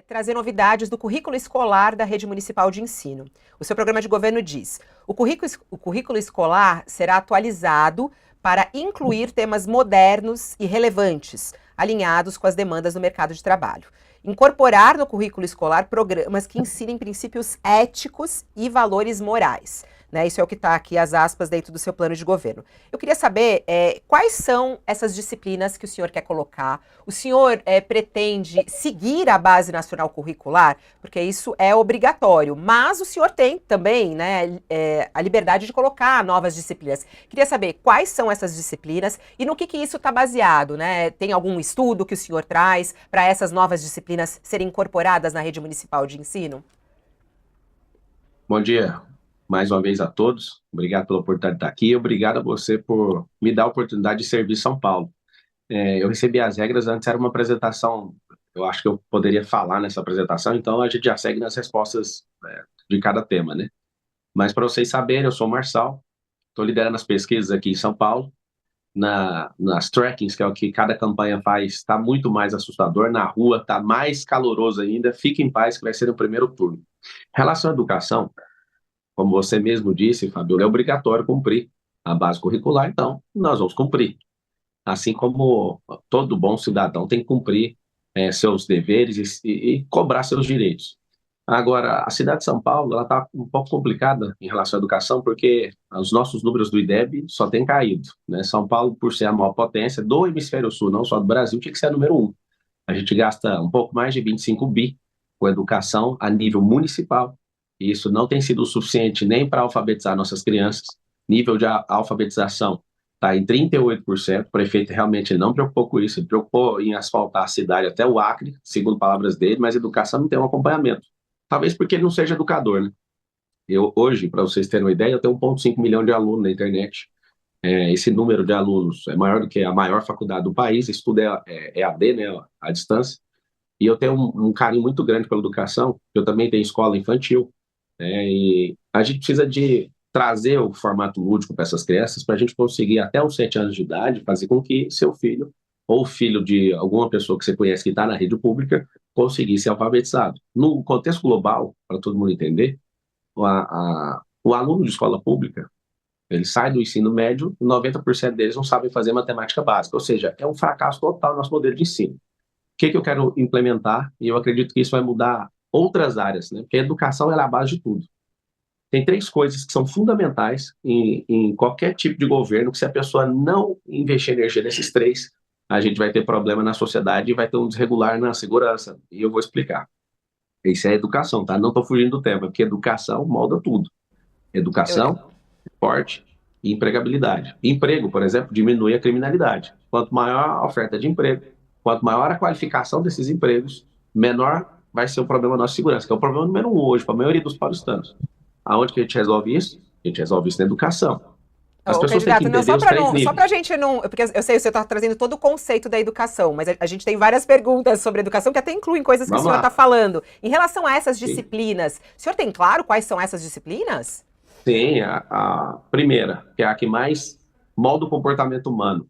trazer novidades do currículo escolar da Rede Municipal de Ensino. O seu programa de governo diz: o currículo escolar será atualizado para incluir temas modernos e relevantes, alinhados com as demandas do mercado de trabalho. Incorporar no currículo escolar programas que ensinem princípios éticos e valores morais. Isso é o que está aqui, as aspas, dentro do seu plano de governo. Eu queria saber quais são essas disciplinas que o senhor quer colocar. O senhor pretende seguir a Base Nacional Curricular? Porque isso é obrigatório, mas o senhor tem também a liberdade de colocar novas disciplinas. Queria saber quais são essas disciplinas e no que isso está baseado, né? Tem algum estudo que o senhor traz para essas novas disciplinas serem incorporadas na Rede Municipal de Ensino? Bom dia, mais uma vez a todos. Obrigado pela oportunidade de estar aqui. Obrigado a você por me dar a oportunidade de servir São Paulo. Eu recebi as regras, antes era uma apresentação, eu acho que eu poderia falar nessa apresentação, então a gente já segue nas respostas de cada tema, né? Mas para vocês saberem, eu sou o Marçal, estou liderando as pesquisas aqui em São Paulo, nas trackings, que é o que cada campanha faz, está muito mais assustador, na rua está mais caloroso ainda, fique em paz que vai ser o primeiro turno. Em relação à educação, como você mesmo disse, Fabiola, é obrigatório cumprir a base curricular, então nós vamos cumprir. Assim como todo bom cidadão tem que cumprir seus deveres e cobrar seus direitos. Agora, a cidade de São Paulo está um pouco complicada em relação à educação, porque os nossos números do IDEB só têm caído, né? São Paulo, por ser a maior potência do hemisfério sul, não só do Brasil, tinha que ser a número 1. A gente gasta um pouco mais de 25 bi com educação a nível municipal, e isso não tem sido o suficiente nem para alfabetizar nossas crianças. Nível de alfabetização está em 38%, o prefeito realmente não preocupou com isso, ele preocupou em asfaltar a cidade até o Acre, segundo palavras dele, mas a educação não tem um acompanhamento. Talvez porque ele não seja educador, né? Eu, hoje, para vocês terem uma ideia, eu tenho 1,5 milhão de alunos na internet. Esse número de alunos é maior do que a maior faculdade do país, isso tudo é EAD, né, à distância. E eu tenho um carinho muito grande pela educação, eu também tenho escola infantil, né, e a gente precisa de trazer o formato lúdico para essas crianças, para a gente conseguir, até os 7 anos de idade, fazer com que seu filho, ou filho de alguma pessoa que você conhece que está na rede pública, conseguir ser alfabetizado. No contexto global, para todo mundo entender, o aluno de escola pública, ele sai do ensino médio, 90% deles não sabem fazer matemática básica, ou seja, é um fracasso total no nosso modelo de ensino. O que eu quero implementar, e eu acredito que isso vai mudar outras áreas, né? Porque a educação é a base de tudo. Tem 3 coisas que são fundamentais em qualquer tipo de governo, que se a pessoa não investir energia nesses 3, a gente vai ter problema na sociedade e vai ter um desregular na segurança. E eu vou explicar. Isso é educação, tá? Não estou fugindo do tema, porque educação molda tudo. Educação, esporte e empregabilidade. Emprego, por exemplo, diminui a criminalidade. Quanto maior a oferta de emprego, quanto maior a qualificação desses empregos, menor vai ser o problema da nossa segurança, que é o problema número 1 hoje para a maioria dos paulistanos. Aonde que a gente resolve isso? A gente resolve isso na educação. As pessoas têm que Candidato, não, entender os 3 níveis. só para a gente não... Porque eu sei que você está trazendo todo o conceito da educação, mas a gente tem várias perguntas sobre educação que até incluem coisas que Vamos o senhor lá. está falando. Em relação a essas Sim. disciplinas, o senhor tem claro quais são essas disciplinas? Sim, a primeira, que é a que mais molda o comportamento humano.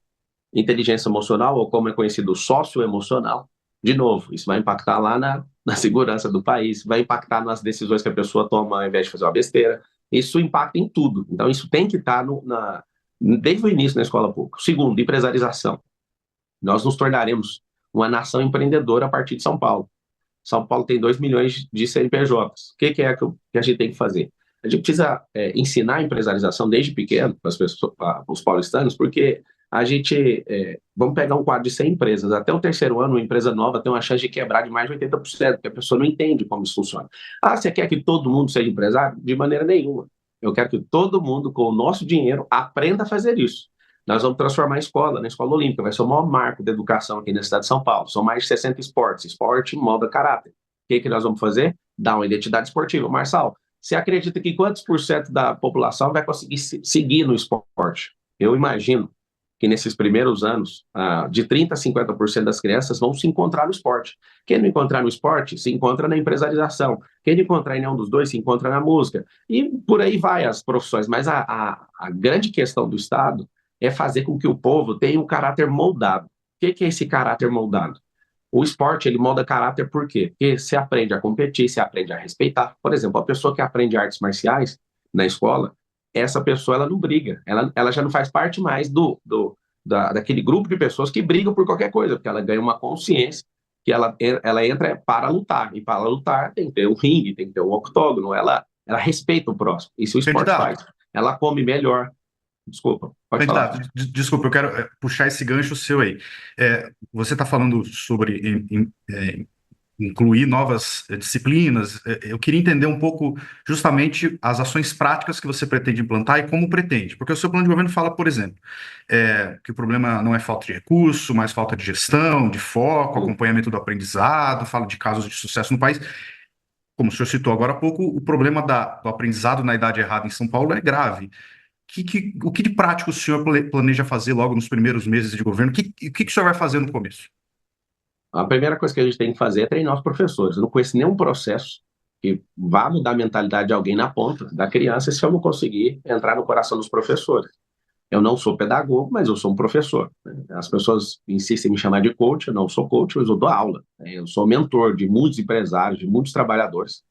Inteligência emocional, ou como é conhecido, socioemocional. De novo, isso vai impactar lá na segurança do país, vai impactar nas decisões que a pessoa toma ao invés de fazer uma besteira. Isso impacta em tudo. Então, isso tem que estar desde o início na escola pública. Segundo, empresarização. Nós nos tornaremos uma nação empreendedora a partir de São Paulo. São Paulo tem 2 milhões de CNPJs. O que a gente tem que fazer? A gente precisa ensinar a empresarização desde pequeno para os paulistanos, porque a gente, vamos pegar um quadro de 100 empresas, até o 3º ano, uma empresa nova tem uma chance de quebrar de mais de 80%, porque a pessoa não entende como isso funciona. Ah, você quer que todo mundo seja empresário? De maneira nenhuma. Eu quero que todo mundo, com o nosso dinheiro, aprenda a fazer isso. Nós vamos transformar a escola na escola olímpica, vai ser o maior marco da educação aqui na cidade de São Paulo. São mais de 60 esportes, esporte molda caráter. O que nós vamos fazer? Dar uma identidade esportiva. Marçal, você acredita que quantos por cento da população vai conseguir seguir no esporte? Eu imagino que nesses primeiros anos, de 30% a 50% das crianças vão se encontrar no esporte. Quem não encontrar no esporte, se encontra na empresarização. Quem não encontrar em nenhum dos dois, se encontra na música. E por aí vai as profissões. Mas a grande questão do Estado é fazer com que o povo tenha um caráter moldado. O que é esse caráter moldado? O esporte, ele molda caráter por quê? Porque você aprende a competir, você aprende a respeitar. Por exemplo, a pessoa que aprende artes marciais na escola, essa pessoa, ela não briga. Ela já não faz parte mais daquele grupo de pessoas que brigam por qualquer coisa, porque ela ganha uma consciência que ela entra para lutar. E para lutar tem que ter um ringue, tem que ter um octógono. Ela respeita o próximo. Isso o esporte Candidato, faz. Ela come melhor. Desculpa, pode falar. candidato, desculpa, eu quero puxar esse gancho seu aí. Você está falando sobre incluir novas disciplinas. Eu queria entender um pouco justamente as ações práticas que você pretende implantar e como pretende. Porque o seu plano de governo fala, por exemplo, que o problema não é falta de recurso, mas falta de gestão, de foco, acompanhamento do aprendizado, fala de casos de sucesso no país. Como o senhor citou agora há pouco, o problema do aprendizado na idade errada em São Paulo é grave. O que de prático o senhor planeja fazer logo nos primeiros meses de governo? O que o senhor vai fazer no começo? A primeira coisa que a gente tem que fazer é treinar os professores. Eu não conheço nenhum processo que vá mudar a mentalidade de alguém na ponta da criança se eu não conseguir entrar no coração dos professores. Eu não sou pedagogo, mas eu sou um professor, né? As pessoas insistem em me chamar de coach, eu não sou coach, mas eu dou aula, né? Eu sou mentor de muitos empresários, de muitos trabalhadores.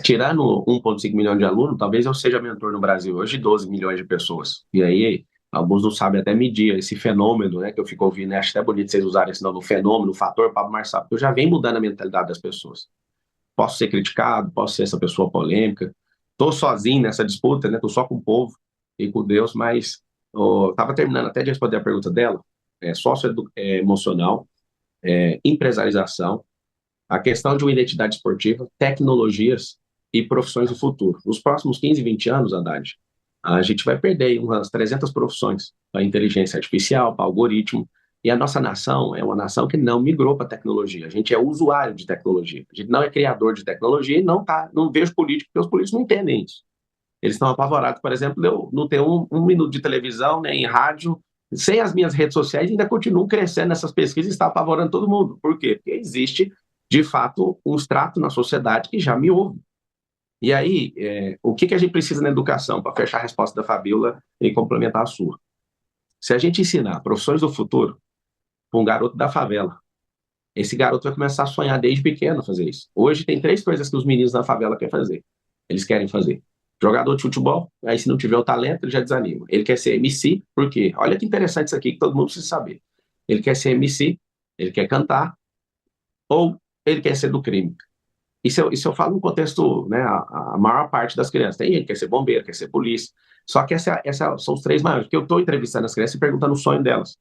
Tirando 1,5 milhão de alunos, talvez eu seja mentor no Brasil hoje de 12 milhões de pessoas. E aí, alguns não sabem até medir esse fenômeno, né, que eu fico ouvindo, né? Acho até bonito vocês usarem esse nome, o fenômeno, o fator Pablo Marçal, porque eu já venho mudando a mentalidade das pessoas. Posso ser criticado, posso ser essa pessoa polêmica, estou sozinho nessa disputa, né? Estou só com o povo e com Deus, mas estava terminando até de responder a pergunta dela, socioemocional, empresarização, a questão de uma identidade esportiva, tecnologias e profissões do futuro. Nos próximos 15, 20 anos, Haddad, a gente vai perder umas 300 profissões para inteligência artificial, para algoritmo, e a nossa nação é uma nação que não migrou para a tecnologia. A gente é usuário de tecnologia. A gente não é criador de tecnologia e não vejo político, porque os políticos não entendem isso. Eles estão apavorados, por exemplo, de eu não ter um minuto de televisão, nem rádio, sem as minhas redes sociais, ainda continuam crescendo nessas pesquisas e está apavorando todo mundo. Por quê? Porque existe, de fato, um extrato na sociedade que já me ouve. E aí, o que a gente precisa na educação, para fechar a resposta da Fabíola e complementar a sua? Se a gente ensinar profissões do futuro para um garoto da favela, esse garoto vai começar a sonhar desde pequeno fazer isso. Hoje tem 3 coisas que os meninos da favela querem fazer. Eles querem fazer jogador de futebol, aí se não tiver o talento, ele já desanima. Ele quer ser MC, por quê? Olha que interessante isso aqui que todo mundo precisa saber. Ele quer ser MC, ele quer cantar, ou ele quer ser do crime. Isso eu falo no contexto, né, a maior parte das crianças. Tem gente que quer ser bombeiro, quer ser polícia. Só que essa são os 3 maiores. Porque eu estou entrevistando as crianças e perguntando o sonho delas.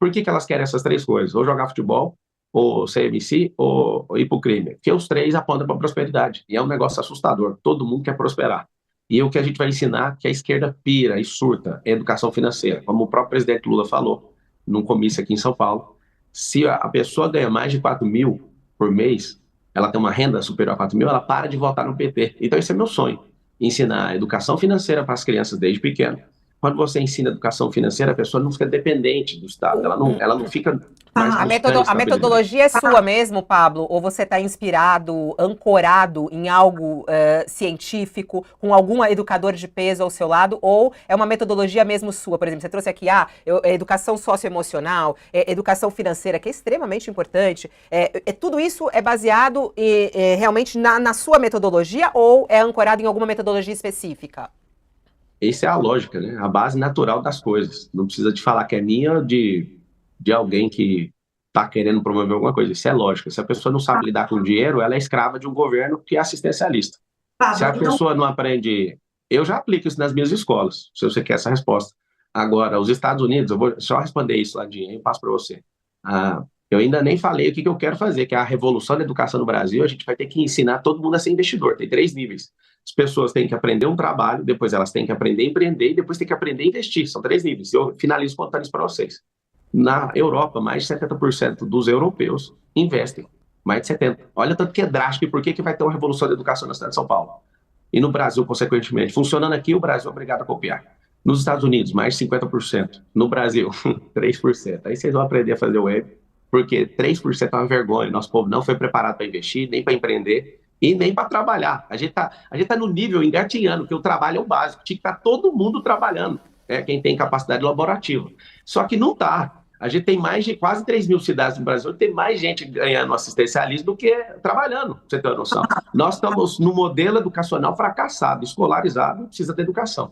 Por que elas querem essas 3 coisas? Ou jogar futebol, ou ser MC, ou ir para o crime. Porque os 3 apontam para a prosperidade. E é um negócio assustador. Todo mundo quer prosperar. E o que a gente vai ensinar, que a esquerda pira e surta, é educação financeira. Como o próprio presidente Lula falou, num comício aqui em São Paulo, se a pessoa ganha mais de 4 mil por mês, ela tem uma renda superior a 4 mil, ela para de votar no PT. Então esse é meu sonho, ensinar educação financeira para as crianças desde pequeno. Quando você ensina educação financeira, a pessoa não fica dependente do Estado, ela não fica mais A metodologia é sua mesmo, Pablo? Ou você está inspirado, ancorado em algo científico, com algum educador de peso ao seu lado? Ou é uma metodologia mesmo sua? Por exemplo, você trouxe aqui educação socioemocional, educação financeira, que é extremamente importante. Tudo isso é baseado realmente na sua metodologia ou é ancorado em alguma metodologia específica? Essa é a lógica, né? A base natural das coisas. Não precisa te falar que é minha ou de alguém que está querendo promover alguma coisa. Isso é lógica. Se a pessoa não sabe lidar com dinheiro, ela é escrava de um governo que é assistencialista. Se a pessoa não aprende... Eu já aplico isso nas minhas escolas, se você quer essa resposta. Agora, os Estados Unidos, eu vou só responder isso lá, eu passo para você. Eu ainda nem falei o que eu quero fazer, que é a revolução da educação no Brasil. A gente vai ter que ensinar todo mundo a ser investidor. Tem 3 níveis. As pessoas têm que aprender um trabalho, depois elas têm que aprender a empreender e depois têm que aprender a investir. São 3 níveis. Eu finalizo contando isso para vocês. Na Europa, mais de 70% dos europeus investem. Mais de 70%. Olha tanto que é drástico e por que vai ter uma revolução da educação na cidade de São Paulo. E no Brasil, consequentemente. Funcionando aqui, o Brasil é obrigado a copiar. Nos Estados Unidos, mais de 50%. No Brasil, 3%. Aí vocês vão aprender a fazer web, porque 3% é uma vergonha. Nosso povo não foi preparado para investir, nem para empreender e nem para trabalhar. A gente tá no nível engatinhando, que o trabalho é o básico. Tinha que estar todo mundo trabalhando, quem tem capacidade laborativa. Só que não está. A gente tem mais de quase 3 mil cidades no Brasil, tem mais gente ganhando assistencialismo do que trabalhando, pra você ter uma noção. Nós estamos no modelo educacional fracassado, escolarizado, precisa de educação.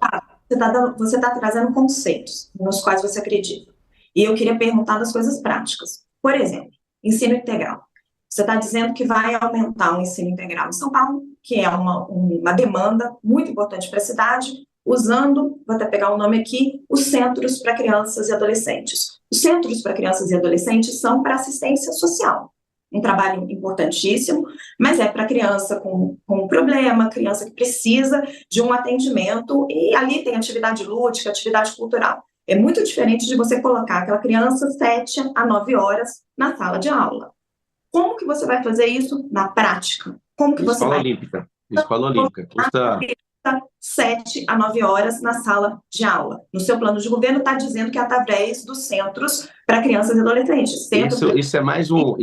Você está trazendo conceitos nos quais você acredita. E eu queria perguntar das coisas práticas. Por exemplo, ensino integral. Você está dizendo que vai aumentar o ensino integral em São Paulo, que é uma demanda muito importante para a cidade, usando, vou até pegar o nome aqui, os centros para crianças e adolescentes. Os centros para crianças e adolescentes são para assistência social. Um trabalho importantíssimo, mas é para criança com um problema, criança que precisa de um atendimento, e ali tem atividade lúdica, atividade cultural. É muito diferente de você colocar aquela criança 7 a 9 horas na sala de aula. Como que você vai fazer isso na prática? Como que você vai... Escola Olímpica. Custa... 7 a 9 horas na sala de aula. No seu plano de governo está dizendo que é através dos centros para crianças e adolescentes. Isso é mais um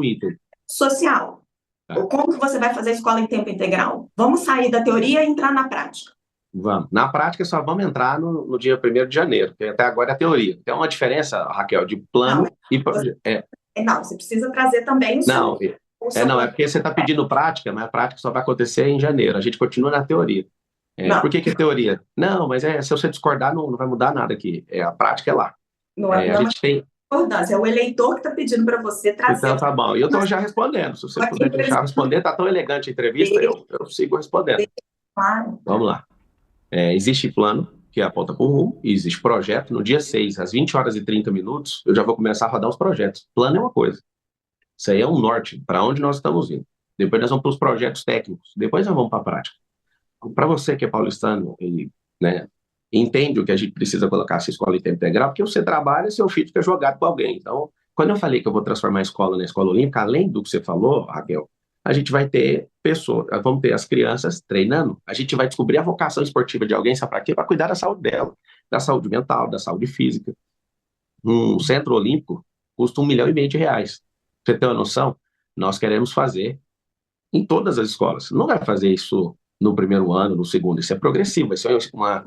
item. Social. Tá. Como que você vai fazer a escola em tempo integral? Vamos sair da teoria e entrar na prática. Vamos. Na prática, só vamos entrar no dia 1º de janeiro, que até agora é a teoria. Tem uma diferença, Raquel, de plano e projeto. Não, você precisa trazer também o seu... É porque você está pedindo prática, mas a prática só vai acontecer em janeiro. A gente continua na teoria. Por que teoria? Não, mas se você discordar, não vai mudar nada aqui. A prática é lá. A gente tem... discordância, é o eleitor que está pedindo para você trazer... Então tá bom, e eu estou já respondendo. Se você puder deixar responder, está tão elegante a entrevista, eu sigo respondendo. Claro. Vamos lá. Existe plano, que aponta para o rumo, e existe projeto. No dia 6, às 20 horas e 30 minutos, eu já vou começar a rodar os projetos. Plano é uma coisa. Isso aí é um norte, para onde nós estamos indo. Depois nós vamos para os projetos técnicos. Depois nós vamos para a prática. Para você que é paulistano e entende o que a gente precisa colocar essa escola em tempo integral, porque você trabalha e seu filho fica jogado com alguém. Então, quando eu falei que eu vou transformar a escola na escola olímpica, além do que você falou, Raquel, a gente vai ter pessoas, vamos ter as crianças treinando, a gente vai descobrir a vocação esportiva de alguém, sabe para quê? Para cuidar da saúde dela, da saúde mental, da saúde física. Um centro olímpico custa R$1,5 milhão. Pra você ter uma noção, nós queremos fazer em todas as escolas. Não vai fazer isso no primeiro ano, no segundo, isso é progressivo, isso é uma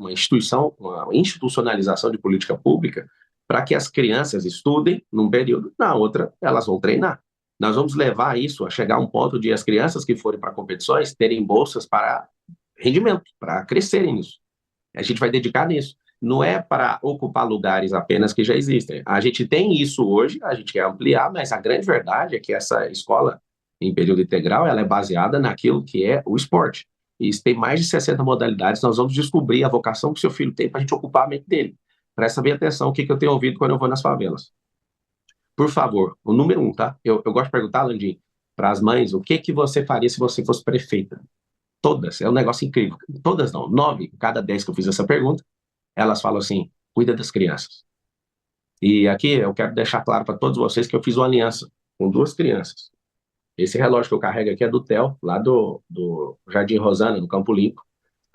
institucionalização de política pública para que as crianças estudem num período, na outra elas vão treinar. Nós vamos levar isso a chegar a um ponto de as crianças que forem para competições terem bolsas para rendimento, para crescerem nisso. A gente vai dedicar nisso. Não é para ocupar lugares apenas que já existem. A gente tem isso hoje, a gente quer ampliar, mas a grande verdade é que essa escola em período integral ela é baseada naquilo que é o esporte. E tem mais de 60 modalidades, nós vamos descobrir a vocação que o seu filho tem para a gente ocupar a mente dele. Presta bem atenção o que eu tenho ouvido quando eu vou nas favelas. Por favor, o número 1, tá? Eu gosto de perguntar, Landim, para as mães, o que você faria se você fosse prefeita? Todas, é um negócio incrível. Todas não, 9 cada 10 que eu fiz essa pergunta, elas falam assim, cuida das crianças. E aqui eu quero deixar claro para todos vocês que eu fiz uma aliança com 2 crianças. Esse relógio que eu carrego aqui é do Theo, lá do Jardim Rosana, no Campo Limpo.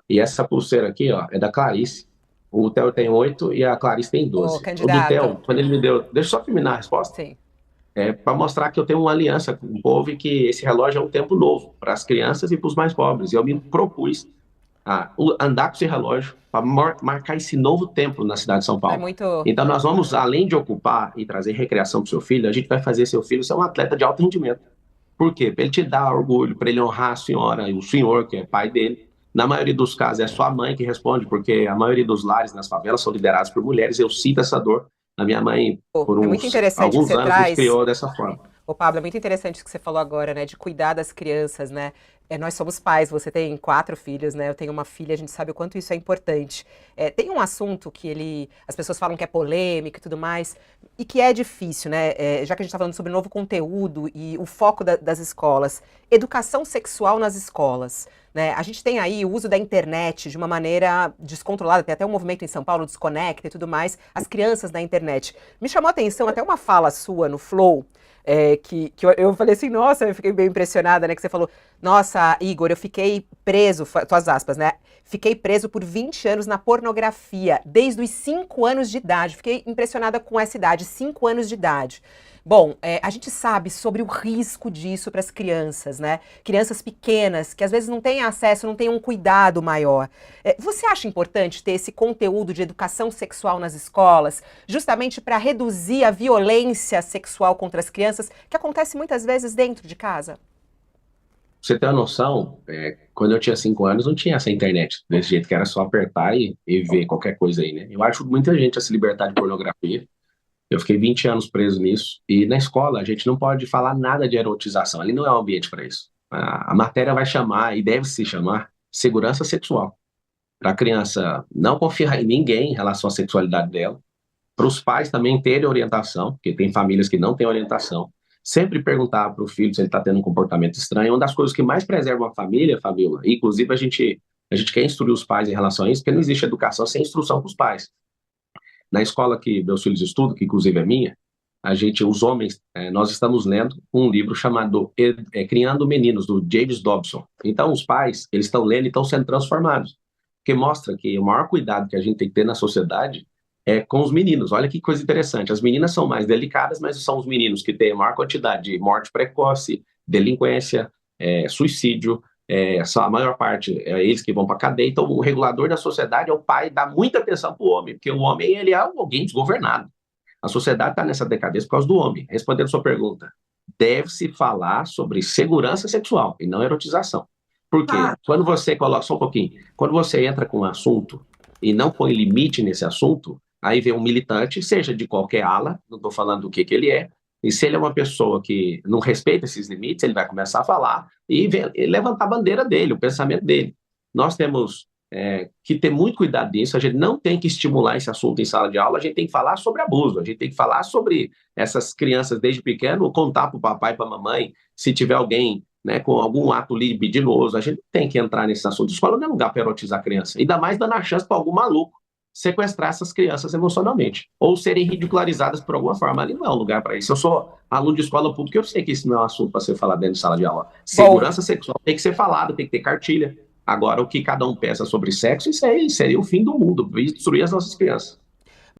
E essa pulseira aqui, ó, é da Clarice. O Theo tem 8 e a Clarice tem 12. O do Theo, quando ele me deu... Deixa eu só terminar a resposta. Sim. Para mostrar que eu tenho uma aliança com o povo e que esse relógio é um tempo novo para as crianças e para os mais pobres. E eu me propus a andar com esse relógio para marcar esse novo tempo na cidade de São Paulo. Então nós vamos, além de ocupar e trazer recreação para o seu filho, a gente vai fazer seu filho ser um atleta de alto rendimento. Por quê? Para ele te dar orgulho, para ele honrar a senhora e o senhor, que é pai dele. Na maioria dos casos é sua mãe que responde, porque a maioria dos lares nas favelas são liderados por mulheres. Eu sinto essa dor. A minha mãe, por alguns anos, nos criou dessa forma. Pablo, é muito interessante o que você falou agora, né, de cuidar das crianças, né? Nós somos pais, você tem 4 filhos, né? Eu tenho uma filha, a gente sabe o quanto isso é importante. Tem um assunto que as pessoas falam que é polêmico e tudo mais, e que é difícil, né? Já que a gente está falando sobre novo conteúdo e o foco das escolas, educação sexual nas escolas, né? A gente tem aí o uso da internet de uma maneira descontrolada, tem até um movimento em São Paulo, Desconecta e tudo mais, as crianças na internet. Me chamou a atenção até uma fala sua no Flow, que eu falei assim, nossa, eu fiquei bem impressionada, né, que você falou, nossa, Igor, eu fiquei preso, tuas aspas, né, fiquei preso por 20 anos na pornografia, desde os 5 anos de idade, fiquei impressionada com essa idade, 5 anos de idade. Bom, a gente sabe sobre o risco disso para as crianças, né? Crianças pequenas, que às vezes não têm acesso, não têm um cuidado maior. Você acha importante ter esse conteúdo de educação sexual nas escolas, justamente para reduzir a violência sexual contra as crianças, que acontece muitas vezes dentro de casa? Pra você ter uma noção, quando eu tinha 5 anos, não tinha essa internet desse jeito, que era só apertar e ver qualquer coisa aí, né? Eu acho muita gente a se libertar de pornografia. Eu fiquei 20 anos preso nisso. E na escola, a gente não pode falar nada de erotização. Ali não é um ambiente para isso. A matéria vai chamar, e deve se chamar, segurança sexual. Para a criança não confiar em ninguém em relação à sexualidade dela. Para os pais também terem orientação, porque tem famílias que não têm orientação. Sempre perguntar para o filho se ele está tendo um comportamento estranho. Uma das coisas que mais preservam a família, Fabiola, e inclusive a gente quer instruir os pais em relação a isso, porque não existe educação sem instrução para os pais. Na escola que meus filhos estudam, que inclusive é minha, os homens, nós estamos lendo um livro chamado Criando Meninos, do James Dobson. Então, os pais, eles estão lendo e estão sendo transformados, porque mostra que o maior cuidado que a gente tem que ter na sociedade é com os meninos. Olha que coisa interessante, as meninas são mais delicadas, mas são os meninos que têm a maior quantidade de morte precoce, delinquência, suicídio, a maior parte é eles que vão para a cadeia. Então, o regulador da sociedade é o pai, dá muita atenção para o homem, porque o homem ele é alguém desgovernado. A sociedade está nessa decadência por causa do homem. Respondendo a sua pergunta, deve-se falar sobre segurança sexual e não erotização. Por quê? Quando você coloca, só um pouquinho, quando você entra com um assunto e não põe limite nesse assunto, aí vem um militante, seja de qualquer ala, não estou falando do que ele é, e se ele é uma pessoa que não respeita esses limites, ele vai começar a falar e levantar a bandeira dele, o pensamento dele. Nós temos que ter muito cuidado nisso, a gente não tem que estimular esse assunto em sala de aula, a gente tem que falar sobre abuso, a gente tem que falar sobre essas crianças desde pequeno, contar para o papai e para a mamãe, se tiver alguém com algum ato libidinoso, a gente tem que entrar nesse assunto. Escola não é lugar para erotizar a criança, ainda mais dando a chance para algum maluco sequestrar essas crianças emocionalmente, ou serem ridicularizadas por alguma forma. Ali não é um lugar para isso. Eu sou aluno de escola pública, eu sei que isso não é um assunto para ser falado dentro de sala de aula. Segurança sexual tem que ser falado, tem que ter cartilha. Agora, o que cada um pensa sobre sexo, isso aí seria o fim do mundo, destruir as nossas crianças.